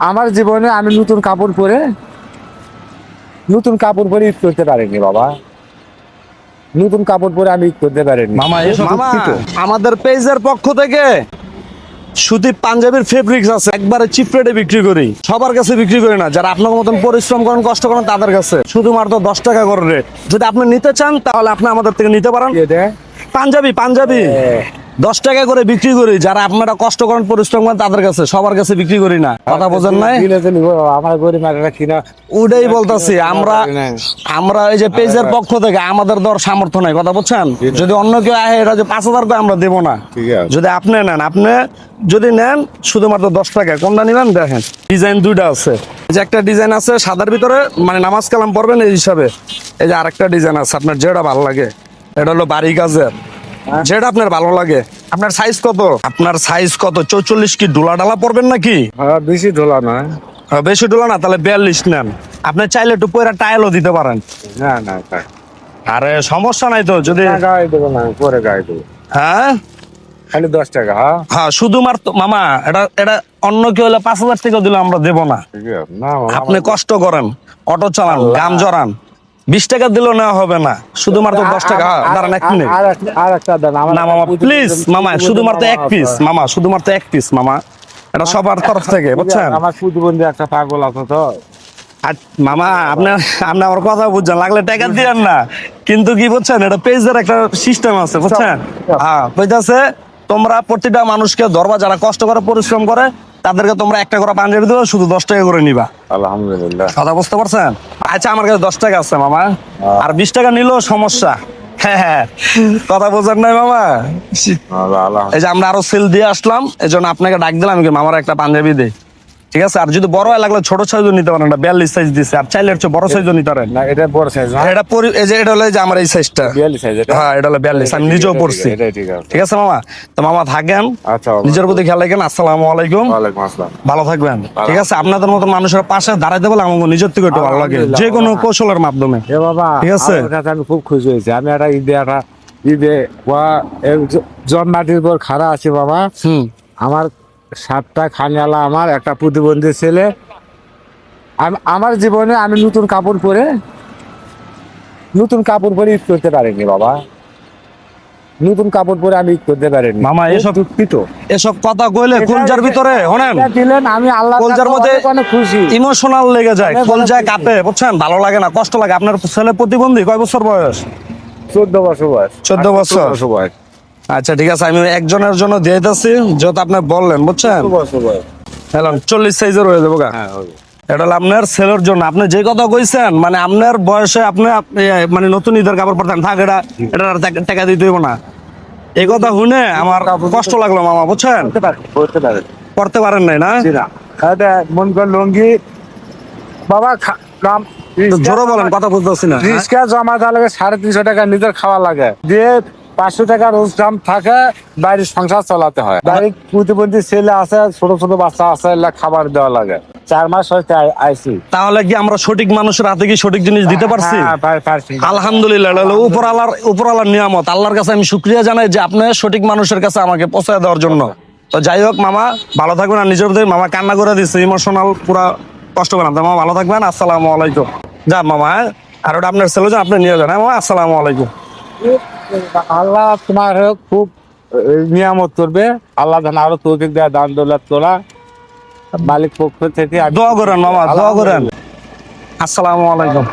আমার জীবনে আমি নতুন কাপড় পরে ঈদ করতে পারিনি বাবা। নতুন কাপড় পরে আমি ঈদ করতে পারিনি মামা এসব মামা দুঃখিত। আমাদের পেজের পক্ষ থেকে সুতি পাঞ্জাবির ফেব্রিক্স আছে, একবারে চিপ রেটে বিক্রি করি। সবার কাছে বিক্রি করি না, যারা আপনার মতন পরিশ্রম করেন, কষ্ট করেন তাদের কাছে শুধুমাত্র 10 টাকা করে রেট। যদি আপনি নিতে চান তাহলে আপনি আমাদের থেকে নিতে পারেন। পাঞ্জাবি 10 টাকা করে বিক্রি করি। যারা আপনারা কষ্ট করেন, পরিশ্রম করেন তাদের কাছে, সবার কাছে বিক্রি করি না। কথা বোঝেন নাই? আমার গরিব মানুষরা কিনা ওটাই বলতেছি, আমরা এই যে পেজের পক্ষ থেকে আমাদের দর সামর্থ্য নাই, কথা বলছেন। যদি অন্য কেউ আহে এটা যে 5,000 করে আমরা দেবো না। যদি আপনি নেন, যদি নেন শুধুমাত্র 10 টাকা। কোনটা নিবেন দেখেন, ডিজাইন দুইটা আছে। এই যে একটা ডিজাইন আছে সাদার ভিতরে, মানে নামাজ কালাম পড়বেন এই হিসাবে। এই যে আরেকটা ডিজাইন আছে, আপনার যেটা ভালো লাগে। এটা হলো বাড়ি কাজের, যেটা আপনার ভালো লাগে। আপনার সাইজ কত? 44 কি ডোলা ডালা পড়বেন নাকি? বেশি ঢোলা না। বেশি ডোলা না, তাহলে 42 নেন। আপনি চাইলে একটু পয়রা টাইলও দিতে পারেন। না না আরে সমস্যা নাই তো। যদি গায়ে দেবো না, পরে গায়ে দেবো। হ্যাঁ খালি 10 টাকা। হ্যাঁ হ্যাঁ, শুধুমাত্র মামা এটা অন্য কেউ হলে 5,000 টাকা দিলে আমরা দেবো না। ঠিক আছে না মামা, আপনি কষ্ট করেন, অটো চালান, গাম জড়ান, 20 টাকা দিলেও নেওয়া হবে না, শুধুমাত্র 10 টাকা। দাঁড়ান এক মিনিট। আর একটা দেন আমার। না মামা প্লিজ, মামা শুধুমাত্র এক পিস, মামা শুধুমাত্র এক পিস মামা। এটা সবার তরফ থেকে, বুঝছেন। আমার প্রতিবন্ধী একটা পাগল আছে তো। আর মামা আপনি আমার কথা বুঝছেন, লাগলে টাকা দিয়েন না, কিন্তু কি বুঝছেন, এটা পেজের একটা সিস্টেম আছে, বুঝছেন। হ্যাঁ বুঝতেছে। তোমরা প্রতিটা মানুষকে ধরবা, যারা কষ্ট করে পরিশ্রম করে তাদেরকে তোমরা একটা করে পাঞ্জাবি দেবো, শুধু 10 টাকা করে নিবা। আলহামদুলিল্লাহ। কথা বুঝতে পারছেন? আচ্ছা আমার কাছে 10 টাকা আছে মামা, আর 20 টাকা নিলেও সমস্যা। হ্যাঁ কথা বোঝেন নাই মামা। এই যে আমরা আরো সেল দিয়ে আসলাম, এই জন্য আপনাকে ডাক দিলাম, মামার একটা পাঞ্জাবি দেই, ঠিক আছে। আর যদি বড় হয় লাগলে ছোট সাইজও নিতে পারেন, 42 সাইজ দিছে। আর চাইলে হচ্ছে বড় সাইজও নিতে পারেন। না এটা বড় সাইজ না, এই যে এটা হলো যে আমার এই সাইজটা 42 সাইজ। হ্যাঁ এটা হলো 42, আমি নিজেও পড়ছি। এটাই ঠিক আছে। ঠিক আছে মামা, তো মামা থাকেন, আচ্ছা বাবা। নিজের প্রতি খেয়াল রাখেন। আসসালামু আলাইকুম। ওয়ালাইকুম আসসালাম। ভালো থাকবেন, ঠিক আছে। আপনাদের মতো মানুষের পাশে দাঁড়াইতে বলে আমার নিজের থেকে একটু ভালো লাগে, যে কোনো কৌশলের মাধ্যমে। এ বাবা, ঠিক আছে। আমি খুব খুশি হয়েছি। আমি একটা ঈদে জন্মাটির পর খাড়া আছি বাবা। আমার 7টা খানিয়ালা, আমার একটা প্রতিবন্ধী ছেলে। আমার জীবনে আমি নতুন কাপড় পরে ঈদ করতে পারিনি বাবা। নতুন কাপড় পরে আমি ঈদ করতে পারিনি মামা এসব দুঃখিত। এসব কথা কইলে কলজার ভিতরে শোনেন, এটা দিলেন, আমি আল্লাহ কলজার মধ্যে অনেক খুশি। ইমোশনাল লেগে যায়, কলজায় কাঁপে, বুঝছেন। ভালো লাগে না, কষ্ট লাগে। আপনার ছেলে প্রতিবন্ধী, কয় বছর বয়স? 14 বছর বয়স। 14 বছর বয়স। আচ্ছা ঠিক আছে, আমি একজনের জন্য দিয়ে দিতেছি, যেহেতু আপনি বললেন, বুঝছেন। 14 বছর বয়স। হ্যালো 40 সাইজের হয়ে যাবো গা। হ্যাঁ হবে। এটা হলো আপনার ছেলের জন্য। আপনি যে কথা কইছেন, মানে আপনার বয়সে আপনি মানে নতুন ঈদের কাপড় পরতেন, থাক এটা আর টাকা দিতে হইব না। এই কথা শুনে আমার কষ্ট লাগলো মামা, বুঝছেন। করতে পারে পড়তে পারেন নাই না? মন কর লুঙ্গি বাবা জোরে বলেন, কথা বুঝতেছি না। রিক্সা জমা দেওয়া লাগে 350 টাকা, নিজের খাওয়া লাগে দিয়ে 500 টাকা রোজ দাম থাকে, বাড়ির সংসার চালাতে হয়। বাড়ির প্রতিবন্ধী ছেলে আছে, ছোট ছোট বাচ্চা আছে, খাবার দেওয়া লাগে। 4 মাস হইতে আইছি। তাহলে কি আমরা সঠিক মানুষের হাতে কি সঠিক জিনিস দিতে পারছি? হ্যাঁ, পারছি। আলহামদুলিল্লাহ, এটা হলো উপরওয়ালার নিয়ামত। আল্লাহর কাছে আমি শুকরিয়া জানাই যে আপনি সঠিক মানুষের কাছে আমাকে পৌঁছায় দেওয়ার জন্য। তো যাই হোক মামা, ভালো থাকবেন। আর নিজের প্রতি মামা কান্না করে দিচ্ছে, ইমোশনাল পুরা কষ্ট পেলাম। মামা ভালো থাকবেন, আসসালামু আলাইকুম। যা মামা, হ্যাঁ। আর ওটা আপনার ছেলে, আপনি নিয়ে যান। হ্যাঁ মামা, আসসালামু আলাইকুম। আল্লাহ তোমার খুব নিয়ামত করবে। আল্লাহ যেন আরো তৌফিক দেয়, দান দৌলত তোলা মালিক পক্ষ থেকে। দোয়া করেন মামা, দোয়া করেন। আসসালামু আলাইকুম।